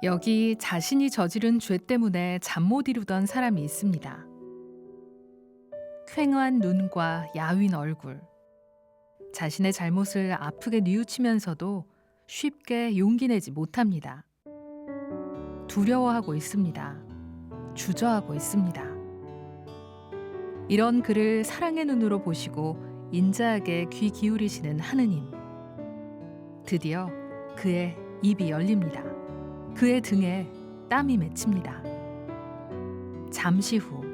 여기 자신이 저지른 죄 때문에 잠 못 이루던 사람이 있습니다. 퀭한 눈과 야윈 얼굴. 자신의 잘못을 아프게 뉘우치면서도 쉽게 용기 내지 못합니다. 두려워하고 있습니다. 주저하고 있습니다. 이런 그를 사랑의 눈으로 보시고 인자하게 귀 기울이시는 하느님. 드디어 그의 입이 열립니다. 그의 등에 땀이 맺힙니다. 잠시 후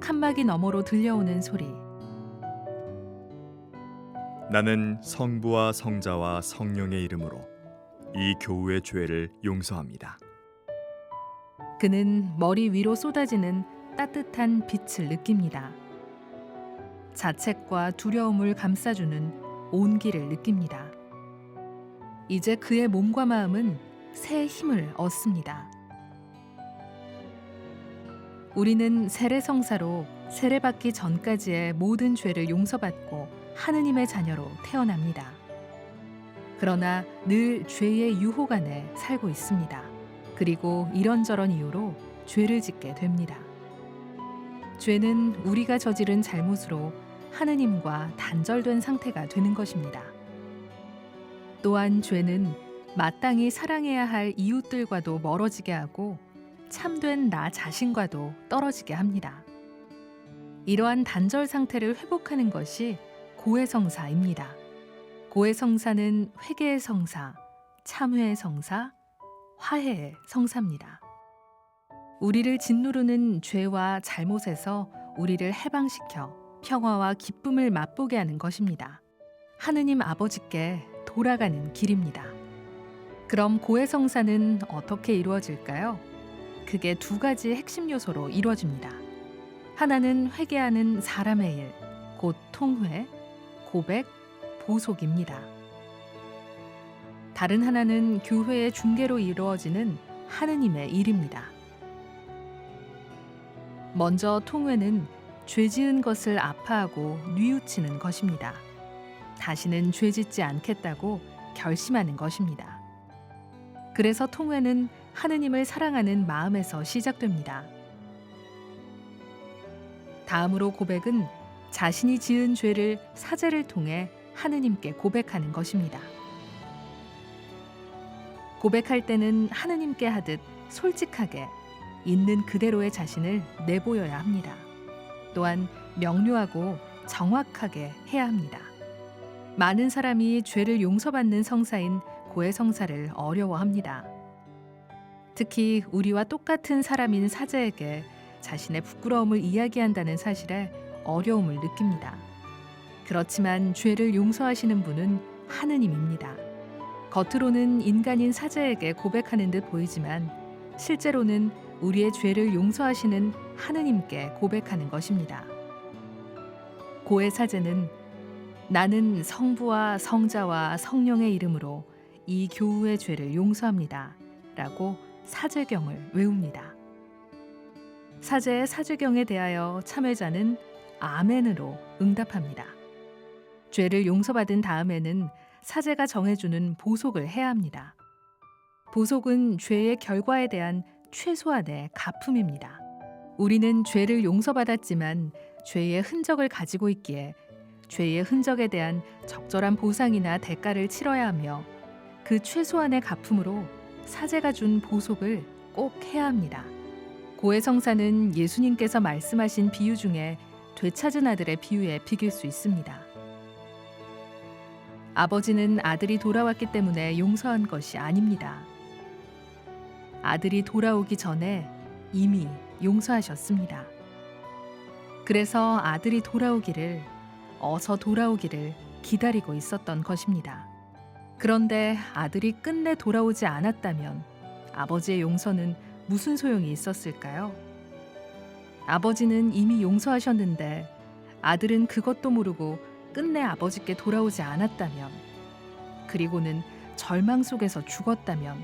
칸막이 너머로 들려오는 소리. 나는 성부와 성자와 성령의 이름으로 이 교우의 죄를 용서합니다. 그는 머리 위로 쏟아지는 따뜻한 빛을 느낍니다. 자책과 두려움을 감싸주는 온기를 느낍니다. 이제 그의 몸과 마음은 새 힘을 얻습니다. 우리는 세례성사로 세례받기 전까지의 모든 죄를 용서받고 하느님의 자녀로 태어납니다. 그러나 늘 죄의 유혹 안에 살고 있습니다. 그리고 이런저런 이유로 죄를 짓게 됩니다. 죄는 우리가 저지른 잘못으로 하느님과 단절된 상태가 되는 것입니다. 또한 죄는 마땅히 사랑해야 할 이웃들과도 멀어지게 하고 참된 나 자신과도 떨어지게 합니다. 이러한 단절 상태를 회복하는 것이 고해성사입니다. 고해성사는 회개의 성사, 참회의 성사, 화해의 성사입니다. 우리를 짓누르는 죄와 잘못에서 우리를 해방시켜 평화와 기쁨을 맛보게 하는 것입니다. 하느님 아버지께 돌아가는 길입니다. 그럼 고해성사는 어떻게 이루어질까요? 그게 두 가지 핵심 요소로 이루어집니다. 하나는 회개하는 사람의 일, 곧 통회, 고백, 보속입니다. 다른 하나는 교회의 중개로 이루어지는 하느님의 일입니다. 먼저 통회는 죄 지은 것을 아파하고 뉘우치는 것입니다. 다시는 죄 짓지 않겠다고 결심하는 것입니다. 그래서 통회는 하느님을 사랑하는 마음에서 시작됩니다. 다음으로 고백은 자신이 지은 죄를 사죄를 통해 하느님께 고백하는 것입니다. 고백할 때는 하느님께 하듯 솔직하게 있는 그대로의 자신을 내보여야 합니다. 또한 명료하고 정확하게 해야 합니다. 많은 사람이 죄를 용서받는 성사인 고해성사를 어려워합니다. 특히 우리와 똑같은 사람인 사제에게 자신의 부끄러움을 이야기한다는 사실에 어려움을 느낍니다. 그렇지만 죄를 용서하시는 분은 하느님입니다. 겉으로는 인간인 사제에게 고백하는 듯 보이지만 실제로는 우리의 죄를 용서하시는 하느님께 고백하는 것입니다. 고해 사제는 나는 성부와 성자와 성령의 이름으로 이 교우의 죄를 용서합니다. 라고 사죄경을 외웁니다. 사제의 사죄경에 대하여 참회자는 아멘으로 응답합니다. 죄를 용서받은 다음에는 사제가 정해주는 보속을 해야 합니다. 보속은 죄의 결과에 대한 최소한의 갚음입니다. 우리는 죄를 용서받았지만 죄의 흔적을 가지고 있기에 죄의 흔적에 대한 적절한 보상이나 대가를 치러야 하며 그 최소한의 갚음으로 사제가 준 보속을 꼭 해야 합니다. 고해성사는 예수님께서 말씀하신 비유 중에 되찾은 아들의 비유에 비길 수 있습니다. 아버지는 아들이 돌아왔기 때문에 용서한 것이 아닙니다. 아들이 돌아오기 전에 이미 용서하셨습니다. 그래서 아들이 돌아오기를, 어서 돌아오기를 기다리고 있었던 것입니다. 그런데 아들이 끝내 돌아오지 않았다면 아버지의 용서는 무슨 소용이 있었을까요? 아버지는 이미 용서하셨는데 아들은 그것도 모르고 끝내 아버지께 돌아오지 않았다면, 그리고는 절망 속에서 죽었다면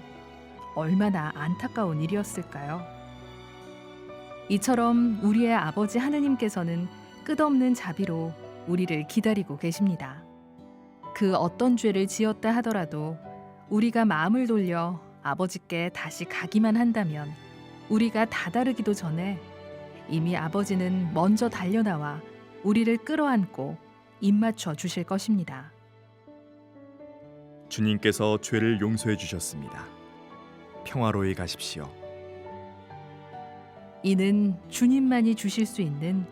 얼마나 안타까운 일이었을까요? 이처럼 우리의 아버지 하느님께서는 끝없는 자비로 우리를 기다리고 계십니다. 그 어떤 죄를 지었다 하더라도 우리가 마음을 돌려 아버지께 다시 가기만 한다면 우리가 다다르기도 전에 이미 아버지는 먼저 달려나와 우리를 끌어안고 입맞춰 주실 것입니다. 주님께서 죄를 용서해 주셨습니다. 평화로이 가십시오. 이는 주님만이 주실 수 있는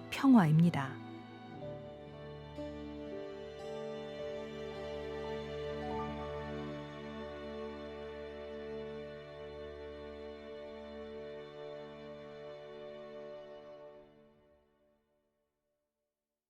평화입니다.